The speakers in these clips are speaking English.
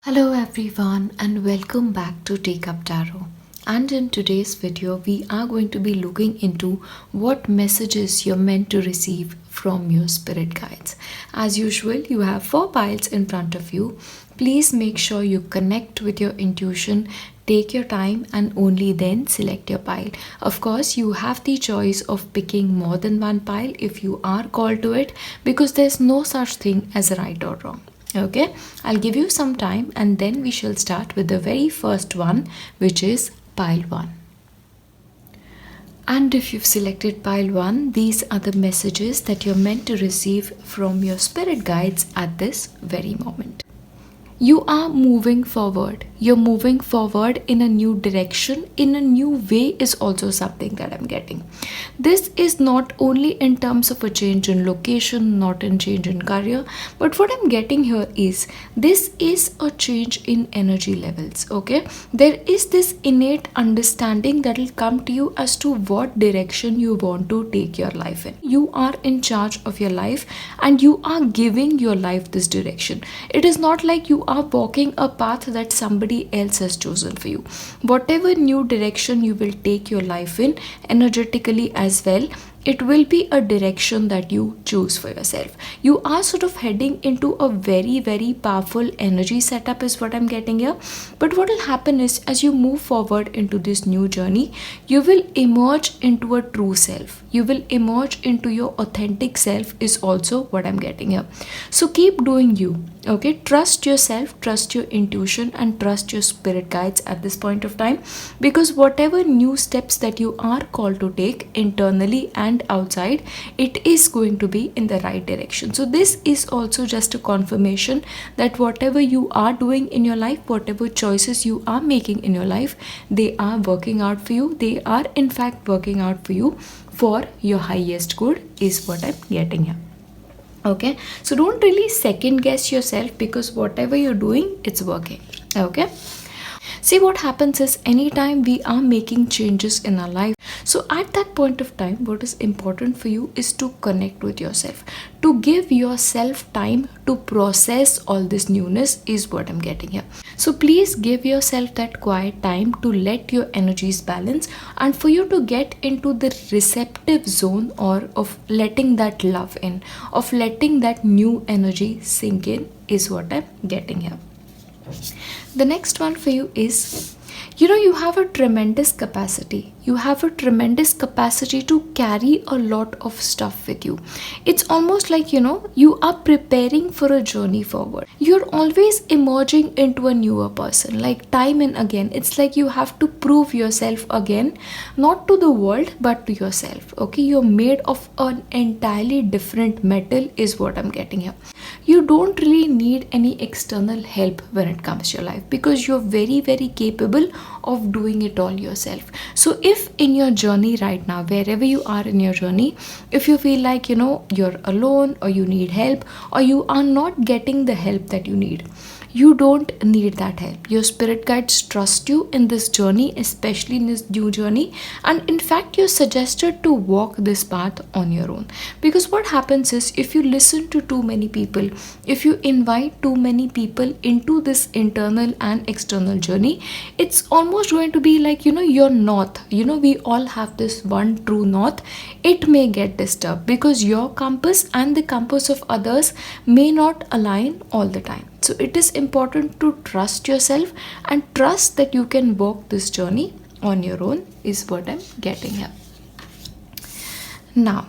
Hello everyone and welcome back to Take Up Tarot. And in today's video, we are going to be looking into what messages you're meant to receive from your spirit guides. As usual, you have four piles in front of you. Please make sure you connect with your intuition, take your time, and only then select your pile. Of course, you have the choice of picking more than one pile if you are called to it, because there's no such thing as right or wrong. Okay, I'll give you some time and then we shall start with the very first one, which is pile 1. And if you've selected pile 1, these are the messages that you're meant to receive from your spirit guides at this very moment. You are moving forward. You're moving forward in a new direction, in a new way, is also something that I'm getting. This is not only in terms of a change in location, not in change in career, but what I'm getting here is this is a change in energy levels. Okay, there is this innate understanding that will come to you as to what direction you want to take your life in. You are in charge of your life and you are giving your life this direction. It is not like you are walking a path that somebody else has chosen for you. Whatever new direction you will take your life in, energetically as well, it will be a direction that you choose for yourself. You are sort of heading into a very powerful energy setup is what I'm getting here. But what will happen is, as you move forward into this new journey, you will emerge into a true self. You will emerge into your authentic self is also what I'm getting here. So keep doing you. Okay, trust yourself, trust your intuition, and trust your spirit guides at this point of time, because whatever new steps that you are called to take internally and outside, it is going to be in the right direction. So this is also just a confirmation that whatever you are doing in your life, whatever choices you are making in your life, they are working out for you. They are in fact working out for you for your highest good is what I'm getting here. Okay, so don't really second guess yourself, because whatever you're doing, it's working. Okay, see, what happens is anytime we are making changes in our life, so at that point of time, what is important for you is to connect with yourself, to give yourself time to process all this newness is what I'm getting here. So please give yourself that quiet time to let your energies balance and for you to get into the receptive zone, or of letting that love in, of letting that new energy sink in is what I'm getting here. The next one for you is, you have a tremendous capacity. You have a tremendous capacity to carry a lot of stuff with you. It's almost like, you are preparing for a journey forward. You're always emerging into a newer person, like time and again. It's like you have to prove yourself again, not to the world, but to yourself. Okay, you're made of an entirely different metal is what I'm getting here. You don't really need any external help when it comes to your life, because you're very capable of doing it all yourself. So if in your journey right now, wherever you are in your journey, if you feel like you're alone, or you need help, or you are not getting the help that you need, you don't need that help. Your spirit guides trust you in this journey, especially in this new journey, and in fact you're suggested to walk this path on your own. Because what happens is, if you listen to too many people, if you invite too many people into this internal and external journey, it's almost going to be like your north. We all have this one true north. It may get disturbed because your compass and the compass of others may not align all the time. So it is important to trust yourself and trust that you can walk this journey on your own is what I'm getting here. Now,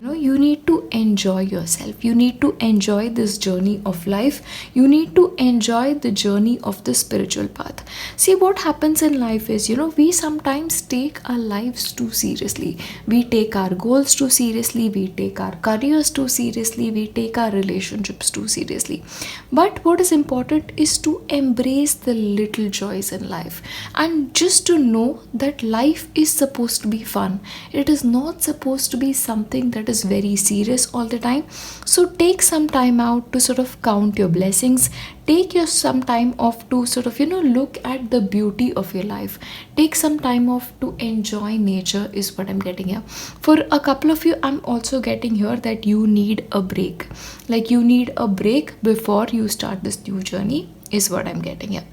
you need to enjoy yourself. You need to enjoy this journey of life. You need to enjoy the journey of the spiritual path. See, what happens in life is, we sometimes take our lives too seriously. We take our goals too seriously. We take our careers too seriously. We take our relationships too seriously. But what is important is to embrace the little joys in life, and just to know that life is supposed to be fun. It is not supposed to be something that is very serious all the time. So take some time out to sort of count your blessings. Take your some time off to sort of look at the beauty of your life. Take some time off to enjoy nature is what I'm getting here. For a couple of you, I'm also getting here that you need a break. Like you need a break before you start this new journey is what I'm getting here.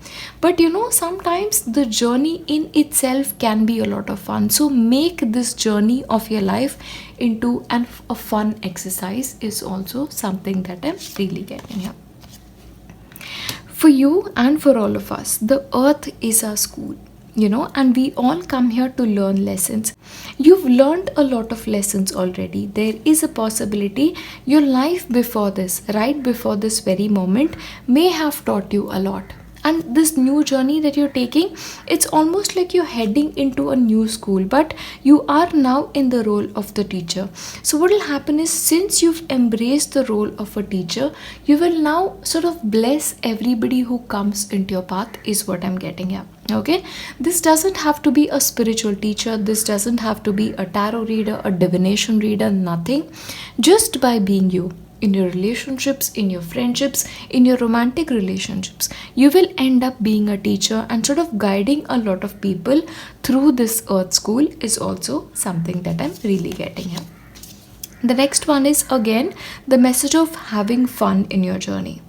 But sometimes the journey in itself can be a lot of fun. So make this journey of your life into a fun exercise is also something that I'm really getting here. For you and for all of us, the earth is our school, and we all come here to learn lessons. You've learned a lot of lessons already. There is a possibility your life before this, right before this very moment, may have taught you a lot. And this new journey that you're taking, it's almost like you're heading into a new school, but you are now in the role of the teacher. So what will happen is, since you've embraced the role of a teacher, you will now sort of bless everybody who comes into your path, is what I'm getting at. Okay, this doesn't have to be a spiritual teacher, this doesn't have to be a tarot reader, a divination reader, nothing. Just by being you, in your relationships, in your friendships, in your romantic relationships, you will end up being a teacher and sort of guiding a lot of people through this earth school, is also something that I'm really getting here. The next one is again the message of having fun in your journey.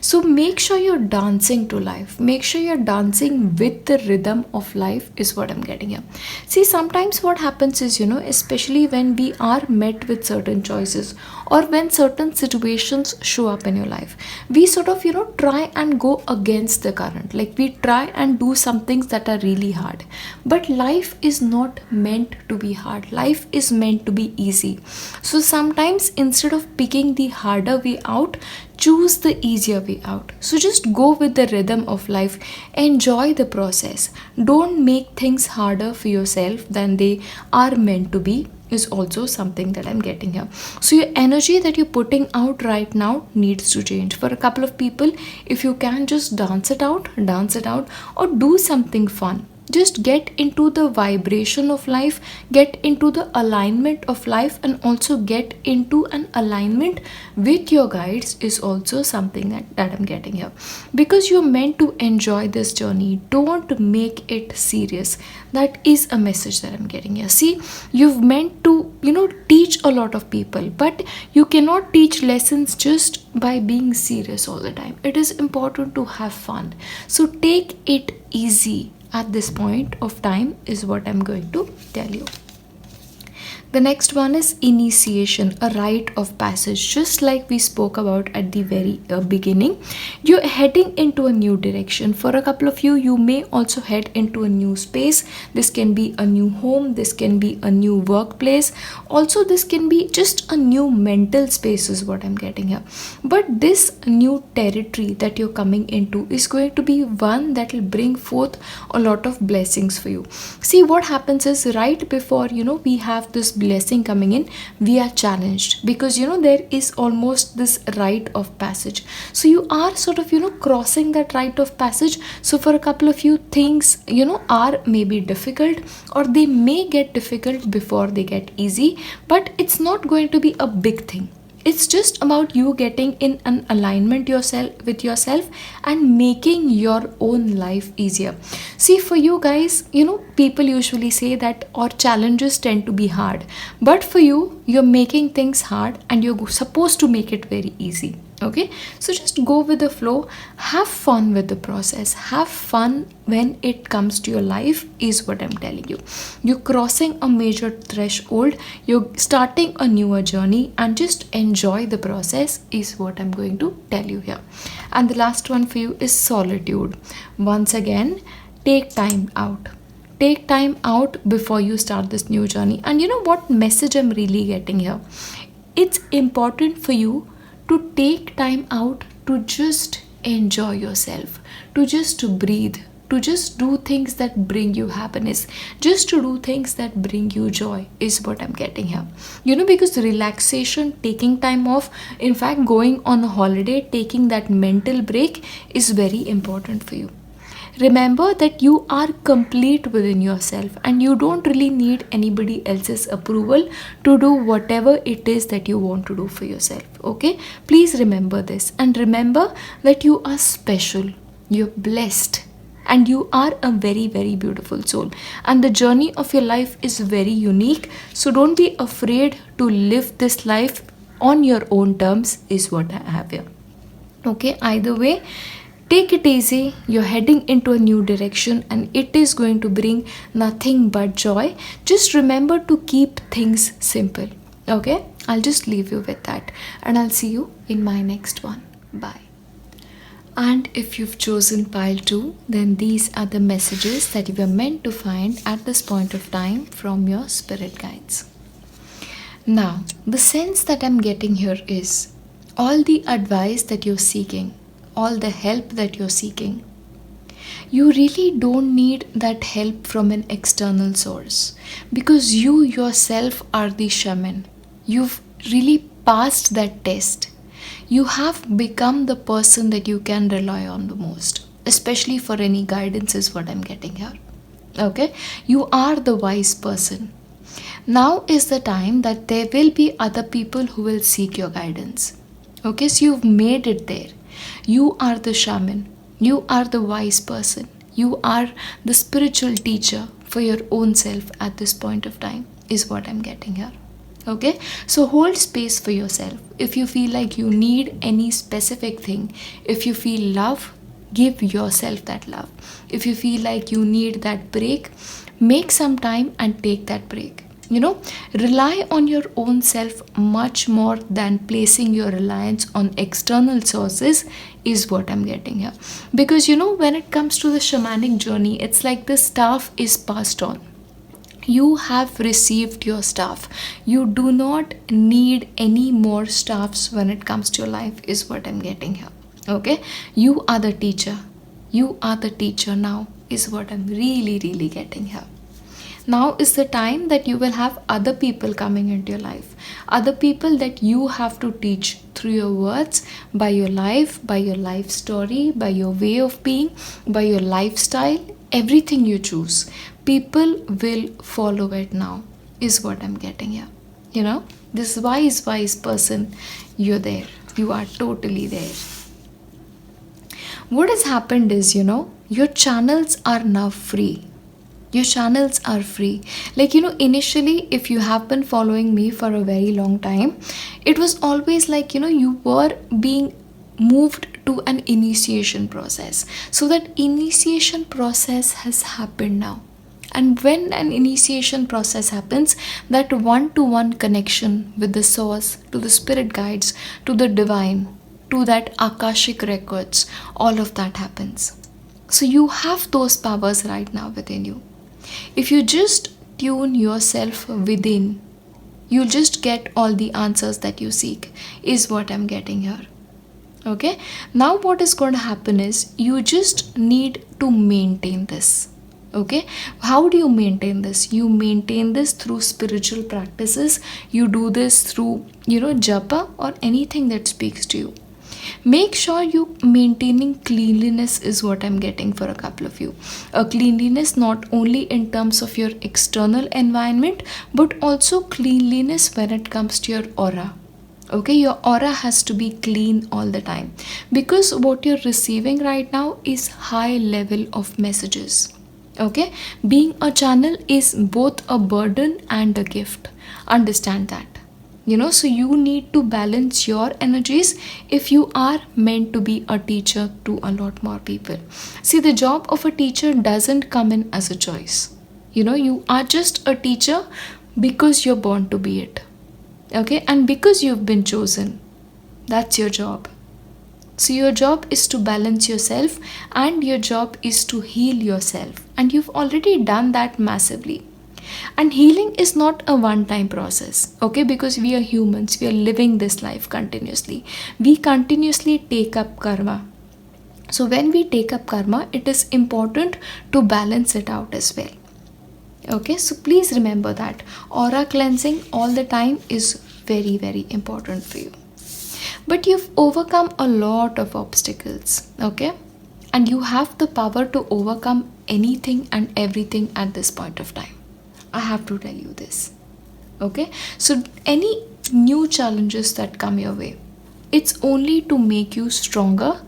So make sure you're dancing to life. Make sure you're dancing with the rhythm of life, is what I'm getting here. See, sometimes what happens is, especially when we are met with certain choices or when certain situations show up in your life, we sort of, try and go against the current. Like we try and do some things that are really hard. But life is not meant to be hard. Life is meant to be easy. So sometimes instead of picking the harder way out, choose the easier way out. So just go with the rhythm of life. Enjoy the process. Don't make things harder for yourself than they are meant to be, is also something that I'm getting here. So your energy that you're putting out right now needs to change. For a couple of people, if you can just dance it out, or do something fun. Just get into the vibration of life, get into the alignment of life, and also get into an alignment with your guides, is also something that I'm getting here. Because you're meant to enjoy this journey, don't make it serious. That is a message that I'm getting here. See, you've meant to, teach a lot of people, but you cannot teach lessons just by being serious all the time. It is important to have fun. So take it easy at this point of time, is what I'm going to tell you. The next one is initiation, a rite of passage. Just like we spoke about at the very beginning, you're heading into a new direction. For a couple of you, you may also head into a new space. This can be a new home, this can be a new workplace. Also, this can be just a new mental space, is what I'm getting here. But this new territory that you're coming into is going to be one that will bring forth a lot of blessings for you. See, what happens is, right before, we have this blessing coming in, we are challenged, because there is almost this rite of passage. So you are sort of crossing that rite of passage. So for a couple of you, things are maybe difficult, or they may get difficult before they get easy, but it's not going to be a big thing. It's just about you getting in an alignment with yourself and making your own life easier. See, for you guys, people usually say that our challenges tend to be hard. But for you, you're making things hard and you're supposed to make it very easy. Okay, so just go with the flow, have fun with the process, have fun when it comes to your life, is what I'm telling you. You're crossing a major threshold, you're starting a newer journey, and just enjoy the process, is what I'm going to tell you here. And the last one for you is solitude. Once again, take time out. Take time out before you start this new journey. And you know what message I'm really getting here? It's important for you to take time out to just enjoy yourself, to just breathe, to just do things that bring you happiness, just to do things that bring you joy, is what I'm getting here. Because relaxation, taking time off, in fact going on a holiday, taking that mental break is very important for you. Remember that you are complete within yourself and you don't really need anybody else's approval to do whatever it is that you want to do for yourself. Okay? Please remember this, and remember that you are special, you're blessed, and you are a very, very beautiful soul. And the journey of your life is very unique. So don't be afraid to live this life on your own terms, is what I have here. Okay? Either way, Take it easy. You're heading into a new direction and it is going to bring nothing but joy. Just remember to keep things simple. Okay? I'll just leave you with that and I'll see you in my next one. Bye. And if you've chosen pile 2, then these are the messages that you were meant to find at this point of time from your spirit guides. Now, the sense that I'm getting here is all the advice that you're seeking, all the help that you're seeking, you really don't need that help from an external source because you yourself are the shaman. You've really passed that test. You have become the person that you can rely on the most, especially for any guidance, is what I'm getting here. Okay? You are the wise person. Now is the time that there will be other people who will seek your guidance. Okay? So you've made it there. You are the shaman. You are the wise person. You are the spiritual teacher for your own self at this point of time, is what I'm getting here. Okay, so hold space for yourself. If you feel like you need any specific thing, if you feel love, give yourself that love. If you feel like you need that break, make some time and take that break. Rely on your own self much more than placing your reliance on external sources, is what I'm getting here. Because when it comes to the shamanic journey, it's like the staff is passed on. You have received your staff. You do not need any more staffs when it comes to your life, is what I'm getting here. Okay? You are the teacher. You are the teacher now, is what I'm really, really getting here. Now is the time that you will have other people coming into your life. Other people that you have to teach through your words, by your life, by your life story, by your way of being, by your lifestyle, everything you choose. People will follow it now, is what I'm getting here. This wise person, you're there. You are totally there. What has happened is, your channels are now free. Your channels are free. Initially, if you have been following me for a very long time, it was always like, you were being moved to an initiation process. So that initiation process has happened now. And when an initiation process happens, that one-to-one connection with the source, to the spirit guides, to the divine, to that Akashic records, all of that happens. So you have those powers right now within you. If you just tune yourself within, you'll just get all the answers that you seek, is what I'm getting here. Okay? Now what is going to happen is, you just need to maintain this. Okay, how do you maintain this? You maintain this through spiritual practices. You do this through japa or anything that speaks to you. Make sure you maintaining cleanliness, is what I'm getting for a couple of you. A cleanliness not only in terms of your external environment, but also cleanliness when it comes to your aura. Okay, your aura has to be clean all the time, because what you're receiving right now is high level of messages. Okay, being a channel is both a burden and a gift. Understand that. So you need to balance your energies if you are meant to be a teacher to a lot more people. See, the job of a teacher doesn't come in as a choice. You are just a teacher because you're born to be it. Okay, and because you've been chosen. That's your job. So your job is to balance yourself, and your job is to heal yourself. And you've already done that massively. And healing is not a one-time process, okay? Because we are humans, we are living this life continuously. We continuously take up karma. So when we take up karma, it is important to balance it out as well. Okay, so please remember that aura cleansing all the time is very, very important for you. But you've overcome a lot of obstacles, okay? And you have the power to overcome anything and everything at this point of time. I have to tell you this, okay? So any new challenges that come your way, it's only to make you stronger.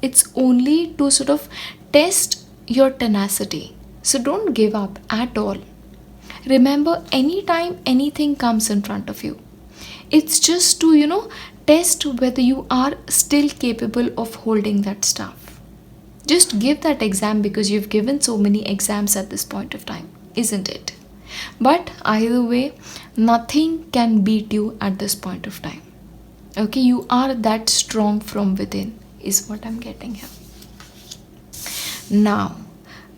It's only to sort of test your tenacity. So don't give up at all. Remember, anytime anything comes in front of you, it's just to, test whether you are still capable of holding that stuff. Just give that exam because you've given so many exams at this point of time, isn't it? But either way, nothing can beat you at this point of time. Okay, you are that strong from within, is what I'm getting here. Now,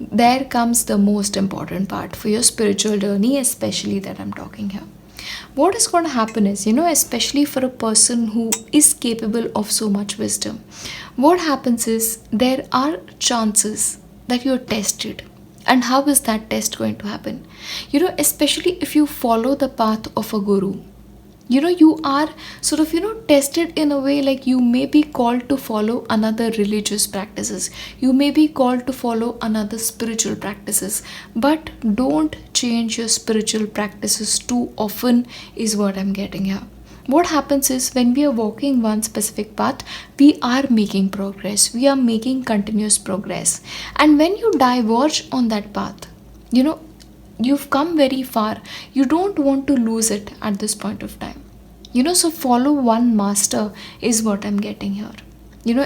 there comes the most important part for your spiritual journey, especially that I'm talking here. What is going to happen is, especially for a person who is capable of so much wisdom, what happens is there are chances that you're tested. And how is that test going to happen? Especially if you follow the path of a guru, you are sort of tested in a way, like you may be called to follow another religious practices, you may be called to follow another spiritual practices, but don't change your spiritual practices too often, is what I'm getting here. What happens is, when we are walking one specific path, we are making progress, we are making continuous progress, and when you diverge on that path, you've come very far, you don't want to lose it at this point of time. So follow one master, is what I'm getting here.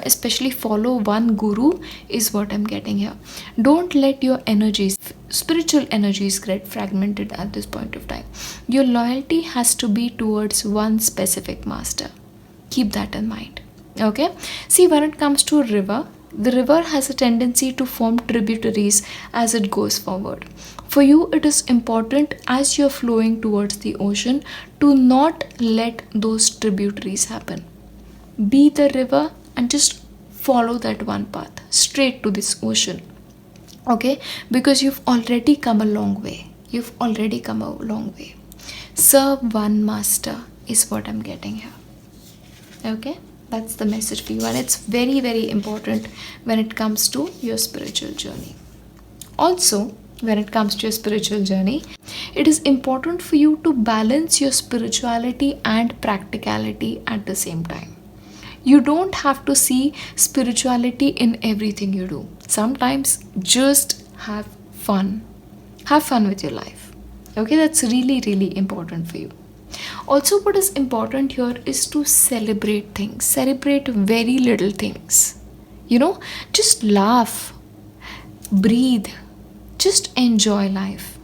Especially follow one guru, is what I'm getting here. Don't let your energies, spiritual energies, get fragmented at this point of time. Your loyalty has to be towards one specific master. Keep that in mind. Okay, see, when it comes to a river, the river has a tendency to form tributaries as it goes forward. For you, it is important, as you're flowing towards the ocean, to not let those tributaries happen. Be the river and just follow that one path straight to this ocean. Okay, because you've already come a long way. You've already come a long way. Serve one master, is what I'm getting here. Okay, that's the message for you, and it's very, very important when it comes to your spiritual journey. Also, when it comes to your spiritual journey, it is important for you to balance your spirituality and practicality at the same time. You don't have to see spirituality in everything you do. Sometimes just have fun. Have fun with your life. Okay, that's really, really important for you. Also, what is important here is to celebrate things. Celebrate very little things. Just laugh, breathe, just enjoy life.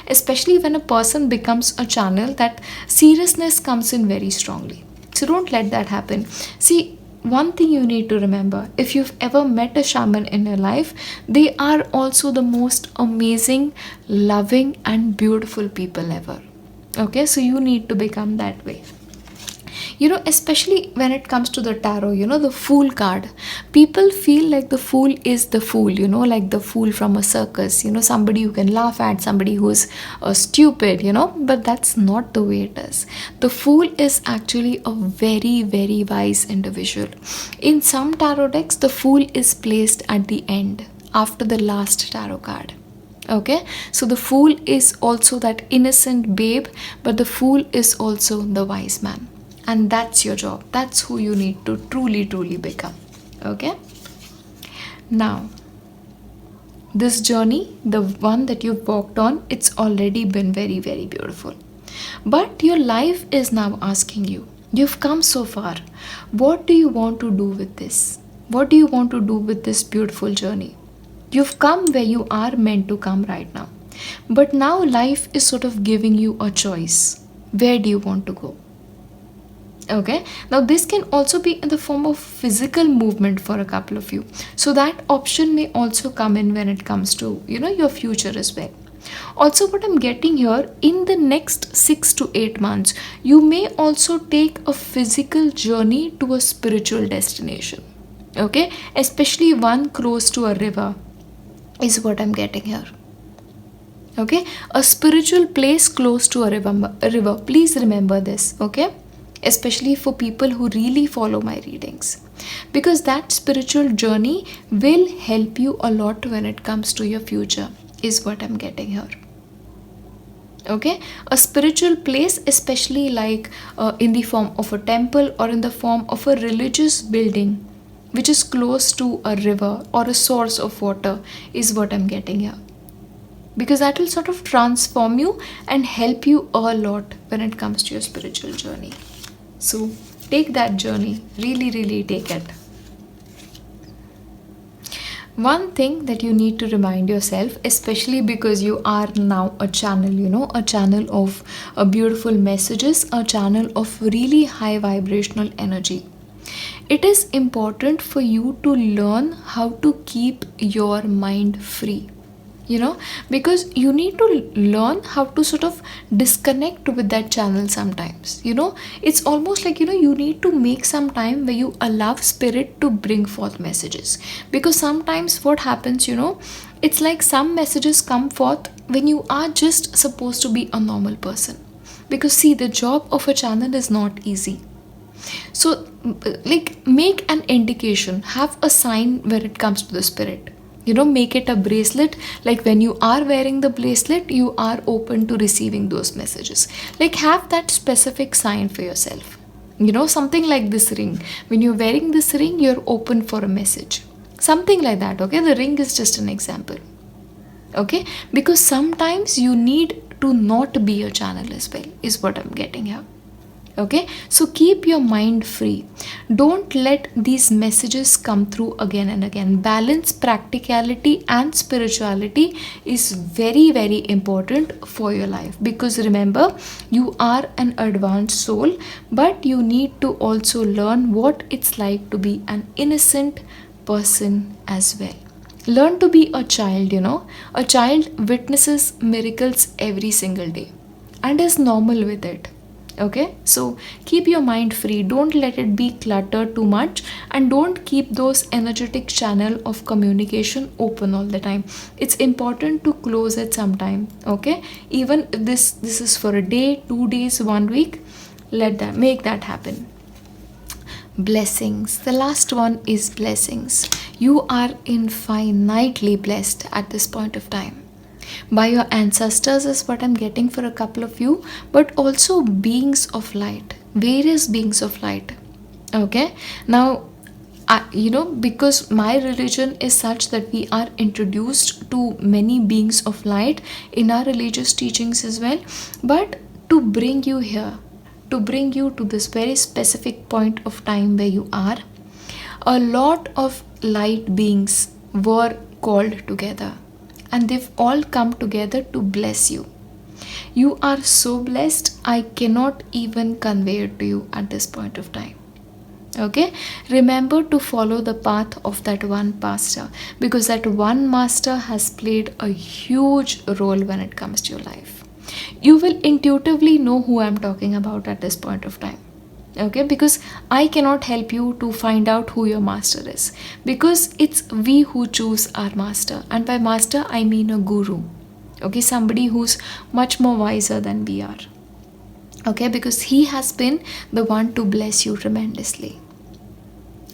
Especially when a person becomes a channel, that seriousness comes in very strongly. So don't let that happen. See, one thing you need to remember, if you've ever met a shaman in your life, they are also the most amazing, loving, and beautiful people ever. Okay, so you need to become that way. Especially when it comes to the tarot, the Fool card. People feel like the Fool is the fool, like the fool from a circus, somebody you can laugh at, somebody who's stupid, but that's not the way it is. The Fool is actually a very, very wise individual. In some tarot decks, the Fool is placed at the end, after the last tarot card. Okay, so the Fool is also that innocent babe, but the Fool is also the wise man. And that's your job. That's who you need to truly, truly become. Okay? Now, this journey, the one that you've walked on, it's already been very, very beautiful. But your life is now asking you, you've come so far. What do you want to do with this? What do you want to do with this beautiful journey? You've come where you are meant to come right now. But now life is sort of giving you a choice. Where do you want to go? Okay, now this can also be in the form of physical movement for a couple of you. So that option may also come in when it comes to, your future as well. Also, what I'm getting here, in the next 6 to 8 months, you may also take a physical journey to a spiritual destination. Okay, especially one close to a river, is what I'm getting here. Okay, a spiritual place close to a river. Please remember this. Okay, especially for people who really follow my readings, because that spiritual journey will help you a lot when it comes to your future, is what I'm getting here. Okay, a spiritual place, especially like in the form of a temple or in the form of a religious building which is close to a river or a source of water, is what I'm getting here, because that will sort of transform you and help you a lot when it comes to your spiritual journey. So take that journey, really, really take it. One thing that you need to remind yourself, especially because you are now a channel, a channel of beautiful messages, a channel of really high vibrational energy. It is important for you to learn how to keep your mind free, because you need to learn how to sort of disconnect with that channel sometimes. It's almost like, you need to make some time where you allow spirit to bring forth messages, because sometimes what happens, it's like some messages come forth when you are just supposed to be a normal person. Because see, the job of a channel is not easy. So like, make an indication, have a sign where it comes to the spirit. Make it a bracelet. Like when you are wearing the bracelet, you are open to receiving those messages. Like, have that specific sign for yourself. Something like this ring. When you're wearing this ring, you're open for a message. Something like that, okay? The ring is just an example. Okay? Because sometimes you need to not be a channel as well, is what I'm getting here. Okay, so keep your mind free. Don't let these messages come through again and again. Balance practicality and spirituality is very, very important for your life, because remember, you are an advanced soul, but you need to also learn what it's like to be an innocent person as well. Learn to be a child. A child witnesses miracles every single day and is normal with it. Okay, so keep your mind free. Don't let it be cluttered too much, and don't keep those energetic channel of communication open all the time. It's important to close it sometime. Okay, even if this is for a day, 2 days, 1 week, make that happen. Blessings. The last one is blessings. You are infinitely blessed at this point of time by your ancestors, is what I'm getting for a couple of you, but also beings of light, various beings of light. Okay, now because my religion is such that we are introduced to many beings of light in our religious teachings as well, but to bring you here, to bring you to this very specific point of time where you are, a lot of light beings were called together, and they've all come together to bless you. You are so blessed, I cannot even convey it to you at this point of time. Okay, remember to follow the path of that one master, because that one master has played a huge role when it comes to your life. You will intuitively know who I'm talking about at this point of time. Okay, because I cannot help you to find out who your master is, because it's we who choose our master, and by master I mean a guru. Okay, somebody who's much more wiser than we are. Okay, because he has been the one to bless you tremendously,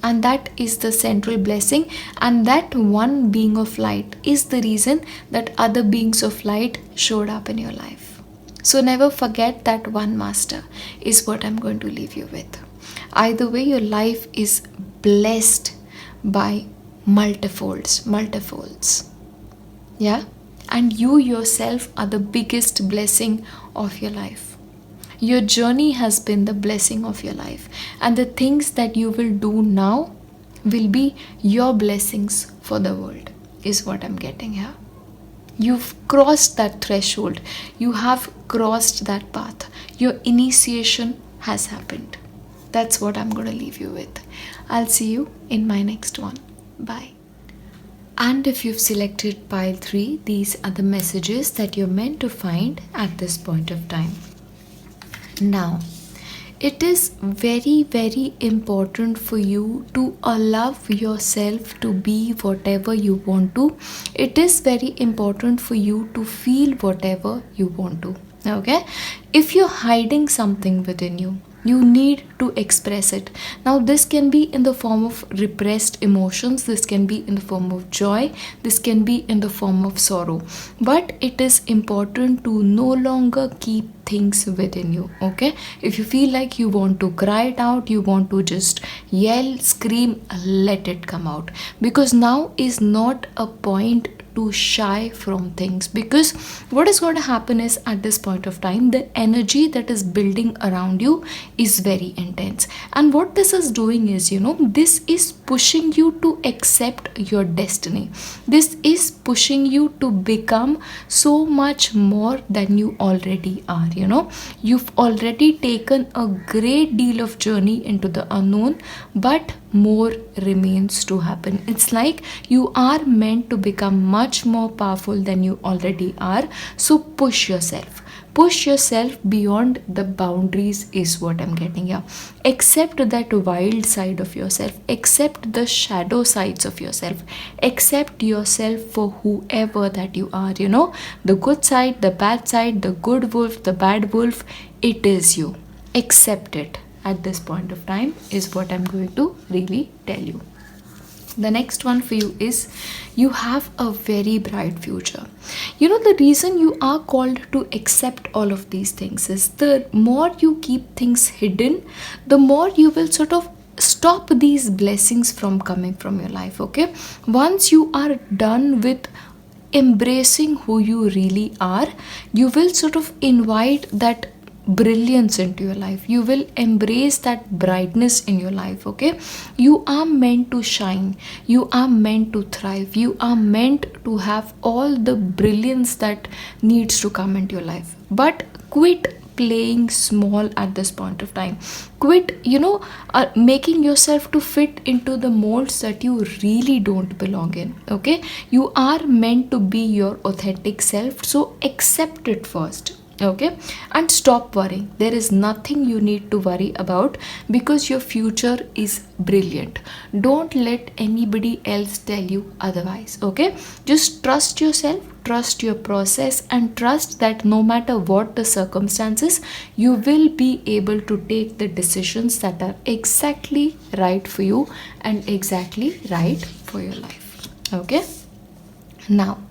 and that is the central blessing, and that one being of light is the reason that other beings of light showed up in your life. So never forget that one master, is what I'm going to leave you with. Either way, your life is blessed by multifolds. Yeah? And you yourself are the biggest blessing of your life. Your journey has been the blessing of your life. And the things that you will do now will be your blessings for the world, is what I'm getting here. You've crossed that threshold. You have crossed that path. Your initiation has happened. That's what I'm going to leave you with. I'll see you in my next one. Bye. And if you've selected pile 3, these are the messages that you're meant to find at this point of time. Now, it is very, very important for you to allow yourself to be whatever you want to. It is very important for you to feel whatever you want to. Okay? If you're hiding something within you, you need to express it. Now, this can be in the form of repressed emotions, this can be in the form of joy, this can be in the form of sorrow. But it is important to no longer keep things within you. Okay, if you feel like you want to cry it out, you want to just yell, scream, let it come out, because now is not a point to shy from things, because what is going to happen is at this point of time the energy that is building around you is very intense, and what this is doing is, this is pushing you to accept your destiny. This is pushing you to become so much more than you already are. You've already taken a great deal of journey into the unknown, but more remains to happen. It's like you are meant to become much more powerful than you already are. So push yourself beyond the boundaries is what I'm getting here. Accept that wild side of yourself, accept the shadow sides of yourself, accept yourself for whoever that you are. The good side, the bad side, the good wolf, the bad wolf, it is you. Accept it at this point of time is what I'm going to really tell you. The next one for you is, you have a very bright future. The reason you are called to accept all of these things is, the more you keep things hidden, the more you will sort of stop these blessings from coming from your life. Okay, once you are done with embracing who you really are, you will sort of invite that brilliance into your life. You will embrace that brightness in your life. Okay, you are meant to shine, you are meant to thrive, you are meant to have all the brilliance that needs to come into your life. But quit playing small at this point of time. Quit making yourself to fit into the molds that you really don't belong in. Okay, you are meant to be your authentic self, so accept it first. Okay, and stop worrying. There is nothing you need to worry about, because your future is brilliant. Don't let anybody else tell you otherwise. Okay, just trust yourself, trust your process, and trust that no matter what the circumstances, you will be able to take the decisions that are exactly right for you and exactly right for your life. Okay, now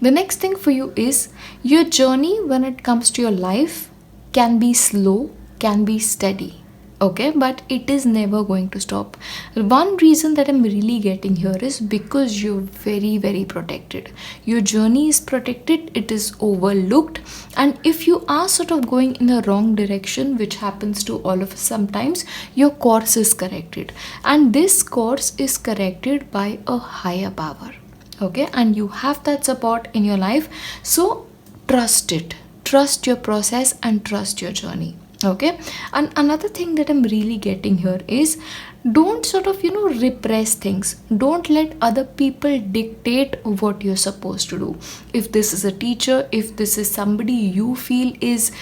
the next thing for you is, your journey when it comes to your life can be slow, can be steady. Okay, but it is never going to stop. One reason that I'm really getting here is because you're very, very protected. Your journey is protected, it is overlooked, and if you are sort of going in the wrong direction, which happens to all of us sometimes, your course is corrected, and this course is corrected by a higher power. Okay, and you have that support in your life, so trust it, trust your process, and trust your journey. Okay, and another thing that I'm really getting here is, don't sort of repress things. Don't let other people dictate what you're supposed to do. If this is a teacher, if this is somebody you feel is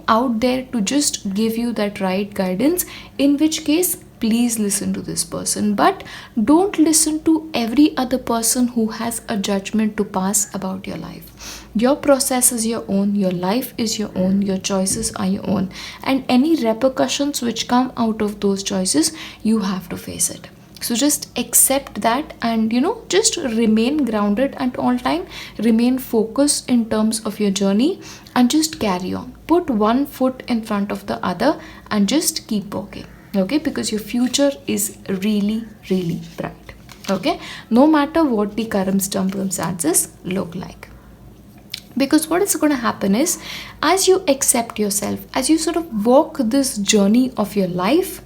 out there to just give you that right guidance, in which case please listen to this person, but don't listen to every other person who has a judgment to pass about your life. Your process is your own, your life is your own, your choices are your own, and any repercussions which come out of those choices, you have to face it. So just accept that, and just remain grounded at all time, remain focused in terms of your journey, and just carry on. Put one foot in front of the other and just keep walking. Okay, because your future is really, really bright. Okay, no matter what the current circumstances look like. Because what is going to happen is, as you accept yourself, as you sort of walk this journey of your life,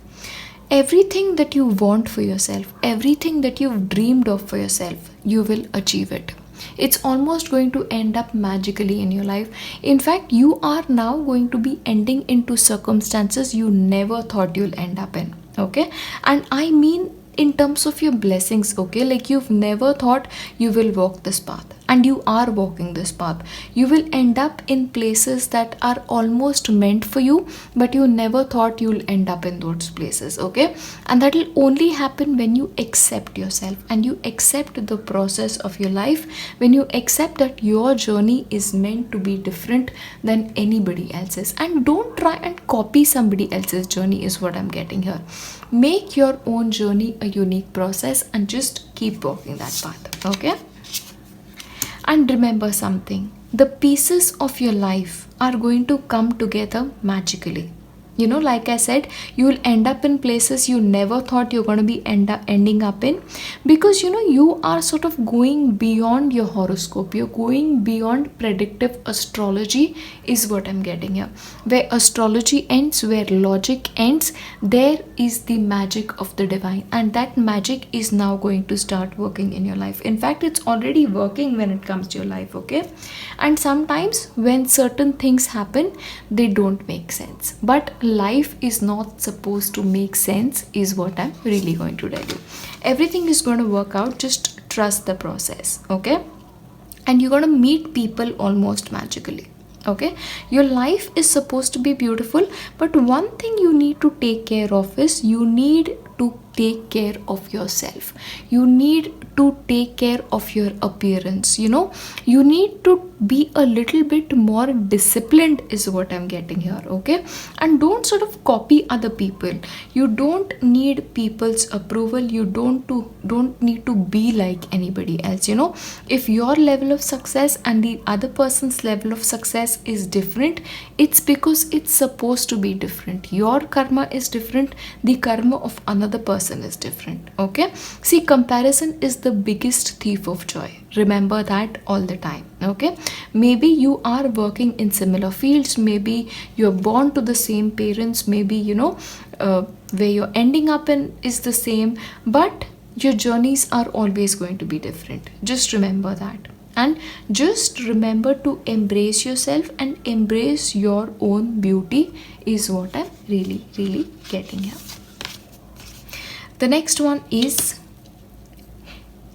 everything that you want for yourself, everything that you've dreamed of for yourself, you will achieve it. It's almost going to end up magically in your life. In fact, you are now going to be ending into circumstances you never thought you'll end up in. Okay, and I mean in terms of your blessings. Okay, like you've never thought you will walk this path, and you are walking this path. You will end up in places that are almost meant for you, but you never thought you'll end up in those places. Okay, and that will only happen when you accept yourself and you accept the process of your life, when you accept that your journey is meant to be different than anybody else's. And don't try and copy somebody else's journey is what I'm getting here. Make your own journey a unique process and just keep walking that path. Okay, and remember something, the pieces of your life are going to come together magically. Like I said, you will end up in places you never thought you're going to be ending up in, because you are sort of going beyond your horoscope. You're going beyond predictive astrology is what I'm getting here. Where astrology ends, where logic ends, there is the magic of the divine, and that magic is now going to start working in your life. In fact, it's already working when it comes to your life. Okay, and sometimes when certain things happen, they don't make sense, but life is not supposed to make sense is what I'm really going to tell you. Everything is going to work out, just trust the process. Okay, and you're going to meet people almost magically. Okay, your life is supposed to be beautiful, but one thing you need to take care of is you need to take care of yourself. You need to take care of your appearance. You need to be a little bit more disciplined is what I'm getting here. Okay, and don't sort of copy other people. You don't need people's approval. You don't need to be like anybody else. If your level of success and the other person's level of success is different, it's because it's supposed to be different. Your karma is different, the karma of another person is different. Okay, see, comparison is the biggest thief of joy. Remember that all the time. Okay, maybe you are working in similar fields, maybe you're born to the same parents, maybe where you're ending up in is the same, but your journeys are always going to be different. Just remember that. And just remember to embrace yourself and embrace your own beauty is what I'm really, really getting here. The next one is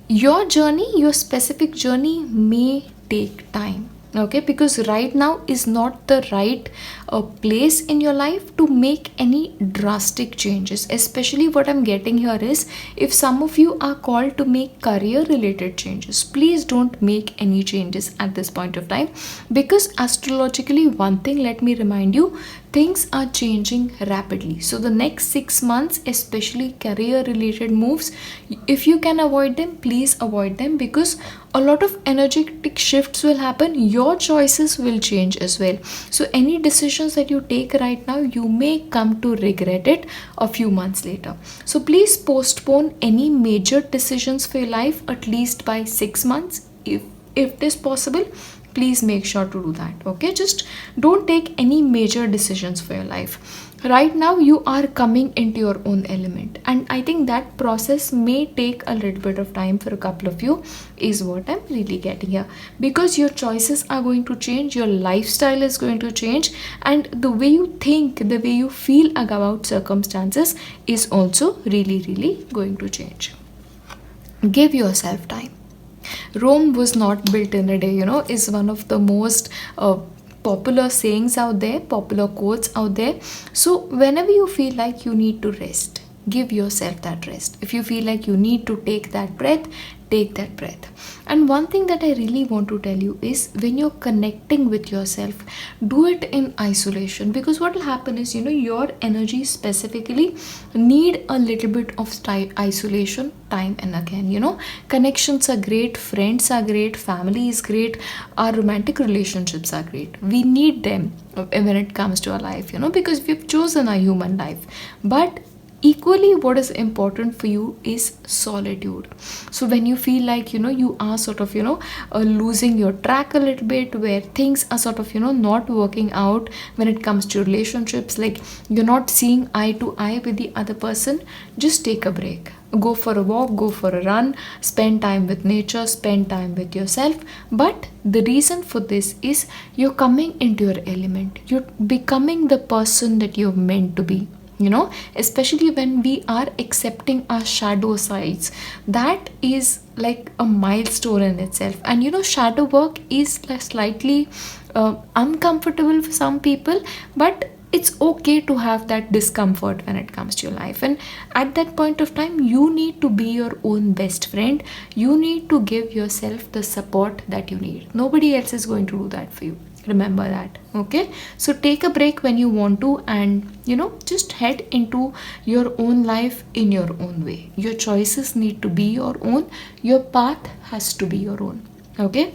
your journey, your specific journey may take time. Okay, because right now is not the right place in your life to make any drastic changes. Especially what I'm getting here is, if some of you are called to make career related changes, please don't make any changes at this point of time, because astrologically, one thing, let me remind you, things are changing rapidly. So the next 6 months, especially career related moves, if you can avoid them, please avoid them, because a lot of energetic shifts will happen. Your choices will change as well. So any decisions that you take right now, you may come to regret it a few months later. So please postpone any major decisions for your life at least by 6 months. If it is possible, please make sure to do that. Okay, just don't take any major decisions for your life. Right now you are coming into your own element, and I think that process may take a little bit of time for a couple of you is what I'm really getting here, because your choices are going to change, your lifestyle is going to change, and the way you think, the way you feel about circumstances is also really, really going to change. Give yourself time. Rome was not built in a day, is one of the most popular sayings out there, popular quotes out there. So whenever you feel like you need to rest, give yourself that rest. If you feel like you need to take that breath, take that breath. And one thing that I really want to tell you is, when you're connecting with yourself, do it in isolation, because what will happen is, your energy specifically need a little bit of isolation time and again. Connections are great, friends are great, family is great, our romantic relationships are great. We need them when it comes to our life, because we've chosen our human life. But equally, what is important for you is solitude. So when you feel like you are sort of losing your track a little bit, where things are sort of not working out when it comes to relationships, like you're not seeing eye to eye with the other person, just take a break. Go for a walk, go for a run, spend time with nature, spend time with yourself. But the reason for this is, you're coming into your element, you're becoming the person that you're meant to be. Especially when we are accepting our shadow sides, that is like a milestone in itself. And shadow work is slightly uncomfortable for some people, but it's okay to have that discomfort when it comes to your life. And at that point of time, you need to be your own best friend. You need to give yourself the support that you need. Nobody else is going to do that for you. Remember that. Okay, so take a break when you want to, and just head into your own life in your own way. Your choices need to be your own, your path has to be your own. Okay,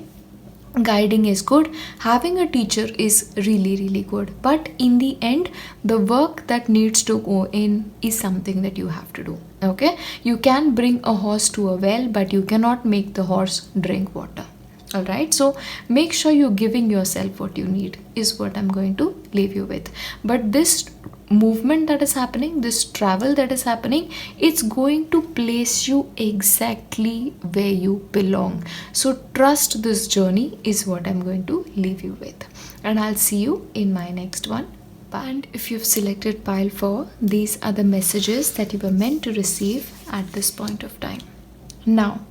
guiding is good, having a teacher is really really good, but in the end the work that needs to go in is something that you have to do. Okay, you can bring a horse to a well, but you cannot make the horse drink water. All right, so make sure you're giving yourself what you need is what I'm going to leave you with. But this movement that is happening, this travel that is happening, it's going to place you exactly where you belong. So trust this journey is what I'm going to leave you with, and I'll see you in my next one. And if you've selected pile 4, these are the messages that you were meant to receive at this point of time. Now,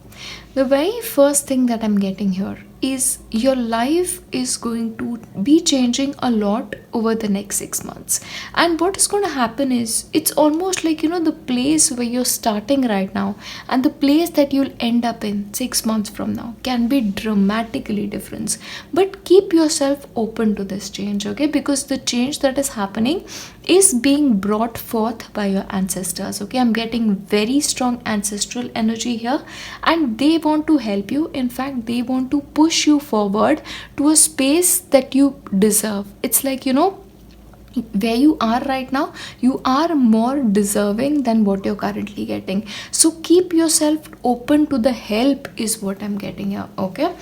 the very first thing that I'm getting here is your life is going to be changing a lot over the next 6 months. And what is going to happen is it's almost like, the place where you're starting right now and the place that you'll end up in 6 months from now can be dramatically different. But keep yourself open to this change, okay? Because the change that is happening is being brought forth by your ancestors, okay? I'm getting very strong ancestral energy here, and they want to help you. In fact, they want to push you forward to a space that you deserve. It's like, where you are right now, you are more deserving than what you're currently getting. So keep yourself open to the help is what I'm getting here, okay?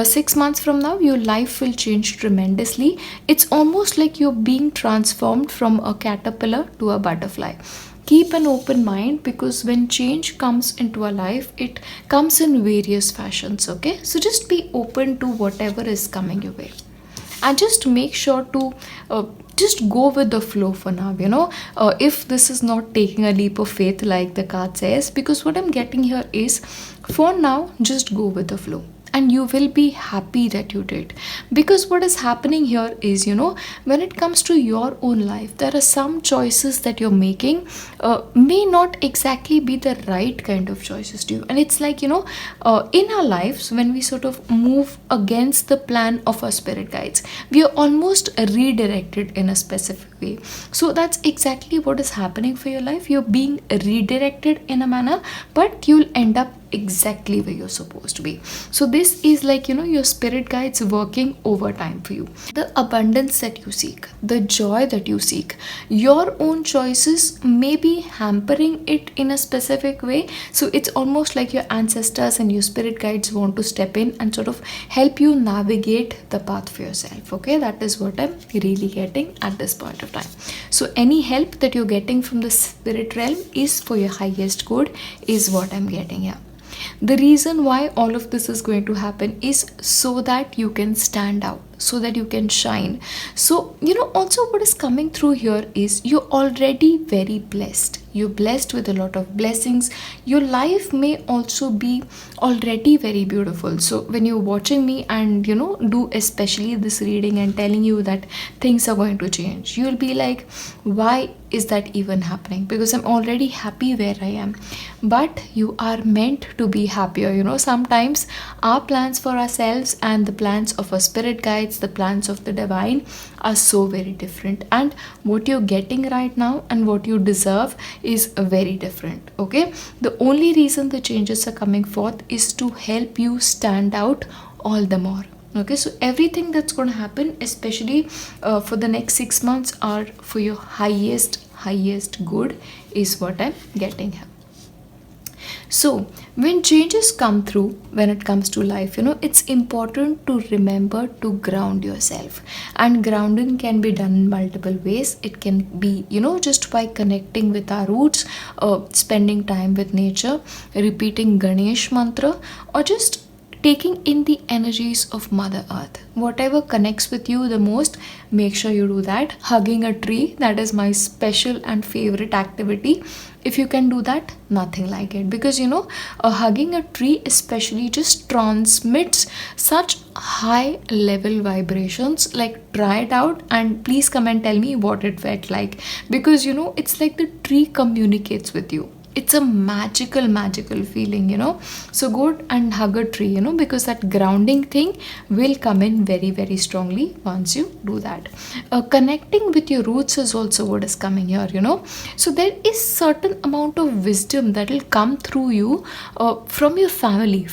6 months from now, your life will change tremendously. It's almost like you're being transformed from a caterpillar to a butterfly. Keep an open mind, because when change comes into our life, it comes in various fashions, okay? So just be open to whatever is coming your way, and just make sure to just go with the flow for now. If this is not taking a leap of faith like the card says, because what I'm getting here is, for now, just go with the flow and you will be happy that you did. Because what is happening here is, when it comes to your own life, there are some choices that you're making may not exactly be the right kind of choices to you. And it's like, in our lives, when we sort of move against the plan of our spirit guides, we are almost redirected in a specific way. So that's exactly what is happening for your life. You're being redirected in a manner, but you'll end up exactly where you're supposed to be. So this is like, your spirit guides working overtime for you. The abundance that you seek, the joy that you seek, your own choices may be hampering it in a specific way. So it's almost like your ancestors and your spirit guides want to step in and sort of help you navigate the path for yourself, okay? That is what I'm really getting at this point of time. So any help that you're getting from the spirit realm is for your highest good is what I'm getting here. The reason why all of this is going to happen is so that you can stand out, so that you can shine. So, also what is coming through here is you're already very blessed. You're blessed with a lot of blessings. Your life may also be already very beautiful. So when you're watching me and, do especially this reading and telling you that things are going to change, you'll be like, why is that even happening? Because I'm already happy where I am. But you are meant to be happier. Sometimes our plans for ourselves and the plans of our spirit guides, the plans of the divine are so very different. And what you're getting right now and what you deserve is very different, okay? The only reason the changes are coming forth is to help you stand out all the more. Okay, so everything that's going to happen, especially for the next 6 months, are for your highest good is what I'm getting here. So when changes come through, when it comes to life, it's important to remember to ground yourself. And grounding can be done in multiple ways. It can be, just by connecting with our roots, spending time with nature, repeating Ganesh mantra, or just taking in the energies of Mother Earth. Whatever connects with you the most, make sure you do that. Hugging a tree, that is my special and favorite activity. If you can do that, nothing like it. Because hugging a tree especially just transmits such high level vibrations. Like, try it out and please come and tell me what it felt like. Because it's like the tree communicates with you. it's a magical feeling, so go and hug a tree, because that grounding thing will come in very, very strongly once you do that. Connecting with your roots is also what is coming here, so there is certain amount of wisdom that will come through you from your family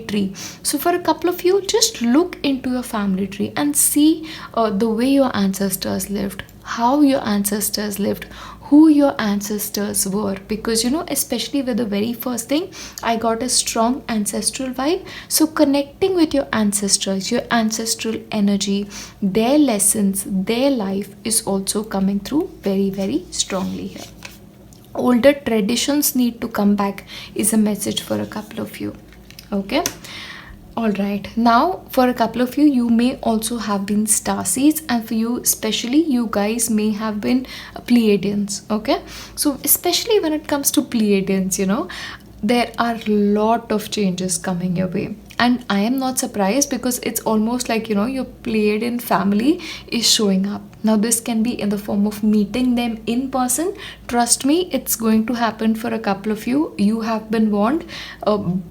tree. So for a couple of you, just look into your family tree and see the way your ancestors lived, how your ancestors lived, who your ancestors were, because especially with the very first thing, I got a strong ancestral vibe. So connecting with your ancestors, your ancestral energy, their lessons, their life is also coming through very, very strongly here. Older traditions need to come back is a message for a couple of you. Okay. All right, now for a couple of you, you may also have been star seeds, and for you especially, you guys may have been Pleiadians. Okay, so especially when it comes to Pleiadians, there are a lot of changes coming your way, and I am not surprised, because it's almost like your Pleiadian family is showing up. Now this can be in the form of meeting them in person. Trust me, it's going to happen for a couple of you. You have been warned.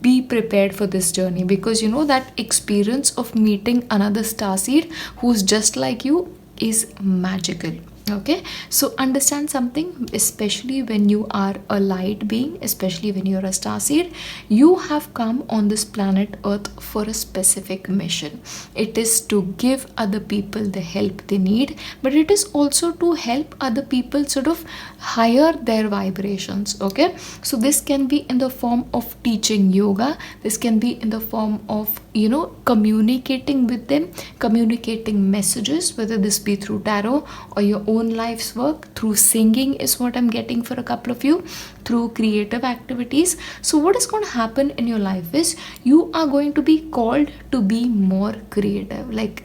Be prepared for this journey, because that experience of meeting another starseed who's just like you is magical. Okay, so understand something, especially when you are a light being, especially when you're a starseed, you have come on this planet Earth for a specific mission. It is to give other people the help they need, but it is also to help other people sort of higher their vibrations. Okay, so this can be in the form of teaching yoga, this can be in the form of communicating with them, communicating messages, whether this be through tarot or your own life's work, through singing is what I'm getting for a couple of you, through creative activities. So what is going to happen in your life is you are going to be called to be more creative, like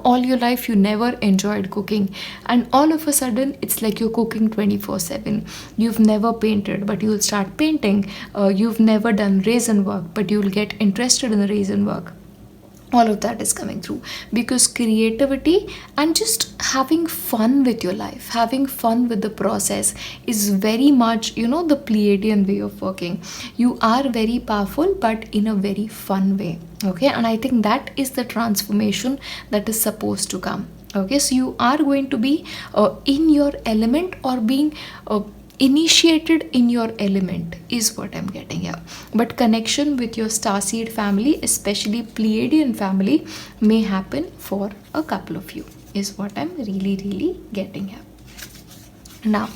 all your life you never enjoyed cooking, and all of a sudden it's like you're cooking 24/7. You've never painted, but you'll start painting. You've never done resin work, but you'll get interested in the resin work. All of that is coming through, because creativity and just having fun with your life, having fun with the process is very much the Pleiadian way of working. You are very powerful, but in a very fun way. Okay, and I think that is the transformation that is supposed to come. Okay, so you are going to be in your element, or being initiated in your element is what I'm getting here. But connection with your starseed family, especially Pleiadian family, may happen for a couple of you is what I'm really getting here. Now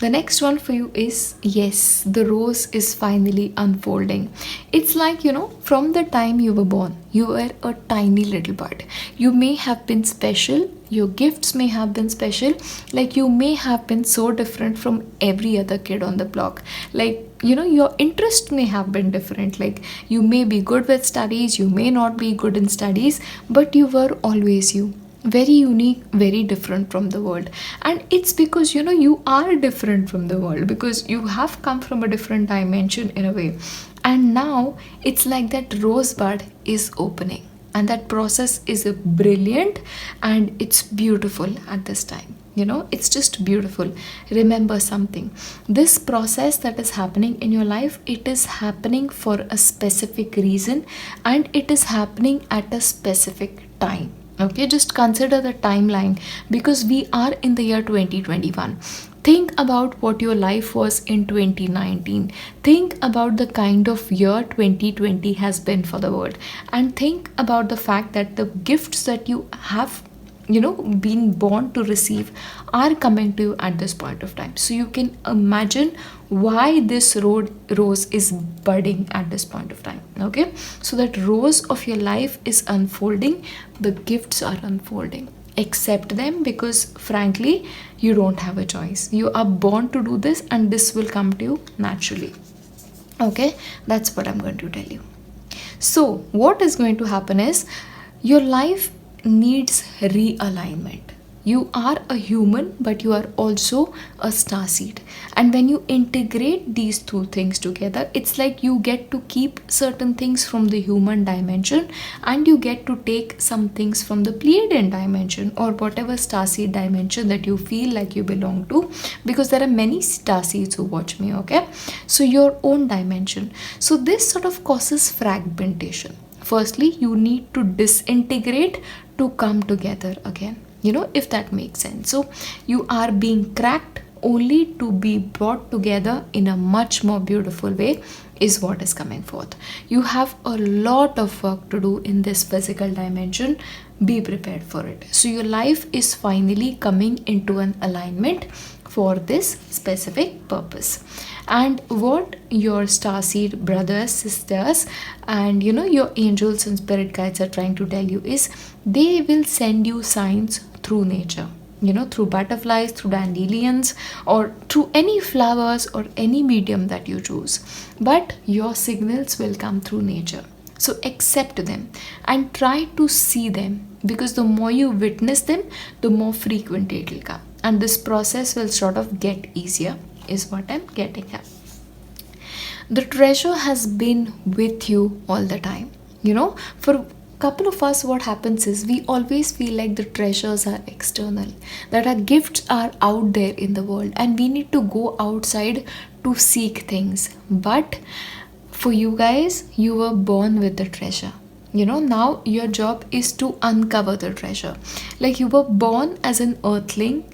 the next one for you is, yes, the rose is finally unfolding. It's like, from the time you were born, you were a tiny little bud. You may have been special. Your gifts may have been special. Like, you may have been so different from every other kid on the block. Like, your interest may have been different. Like, you may be good with studies, you may not be good in studies, but you were always you. Very unique, very different from the world. And it's because you are different from the world, because you have come from a different dimension in a way. And now it's like that rosebud is opening, and that process is brilliant, and it's beautiful at this time. It's just beautiful. Remember something, this process that is happening in your life, it is happening for a specific reason, and it is happening at a specific time. Okay, just consider the timeline, because we are in the year 2021. Think about what your life was in 2019. Think about the kind of year 2020 has been for the world, and think about the fact that the gifts that you have been born to receive are coming to you at this point of time. So you can imagine why this rose is budding at this point of time. Okay, so that rose of your life is unfolding, the gifts are unfolding. Accept them, because frankly you don't have a choice. You are born to do this, and this will come to you naturally. Okay, that's what I'm going to tell you. So what is going to happen is your life needs realignment. You are a human, but you are also a star seed. And when you integrate these two things together, it's like you get to keep certain things from the human dimension, and you get to take some things from the Pleiadian dimension, or whatever star seed dimension that you feel like you belong to, because there are many star seeds who watch me, okay? So your own dimension. So this sort of causes fragmentation. Firstly, you need to disintegrate to come together again, if that makes sense. So you are being cracked only to be brought together in a much more beautiful way, is what is coming forth. You have a lot of work to do in this physical dimension. Be prepared for it. So your life is finally coming into an alignment for this specific purpose. And what your starseed brothers, sisters, and your angels and spirit guides are trying to tell you is, they will send you signs through nature, through butterflies, through dandelions, or through any flowers or any medium that you choose. But your signals will come through nature. So accept them and try to see them, because the more you witness them, the more frequent it will come. And this process will sort of get easier, is what I'm getting at. The treasure has been with you all the time. For couple of us, what happens is we always feel like the treasures are external, that our gifts are out there in the world, and we need to go outside to seek things. But for you guys, you were born with the treasure. Now your job is to uncover the treasure. Like, you were born as an earthling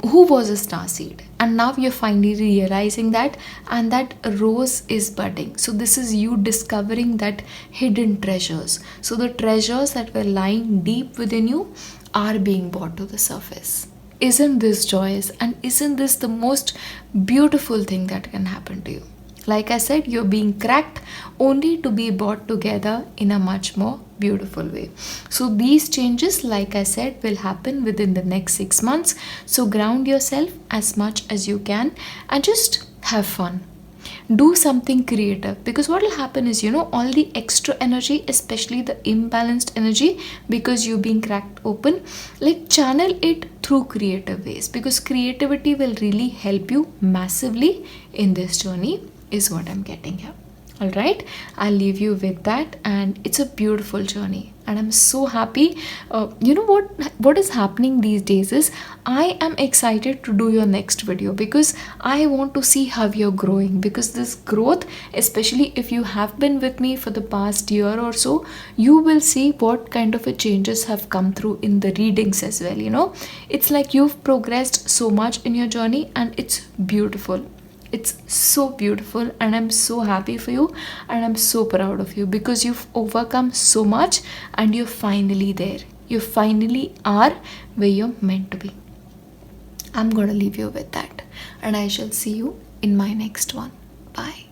who was a star seed, and now you're finally realizing that, and that rose is budding. So this is you discovering that hidden treasures. So the treasures that were lying deep within you are being brought to the surface. Isn't this joyous, and isn't this the most beautiful thing that can happen to you? Like I said, you're being cracked only to be brought together in a much more beautiful way. So these changes, like I said, will happen within the next 6 months. So ground yourself as much as you can and just have fun. Do something creative, because what will happen is, all the extra energy, especially the imbalanced energy, because you're being cracked open, like, channel it through creative ways, because creativity will really help you massively in this journey, is what I'm getting here. All right, I'll leave you with that, and it's a beautiful journey, and I'm so happy. What is happening these days is, I am excited to do your next video, because I want to see how you're growing, because this growth, especially if you have been with me for the past year or so, you will see what kind of a changes have come through in the readings as well. It's like you've progressed so much in your journey, and it's beautiful. It's so beautiful, and I'm so happy for you, and I'm so proud of you, because you've overcome so much, and you're finally there. You finally are where you're meant to be. I'm gonna leave you with that, and I shall see you in my next one. Bye.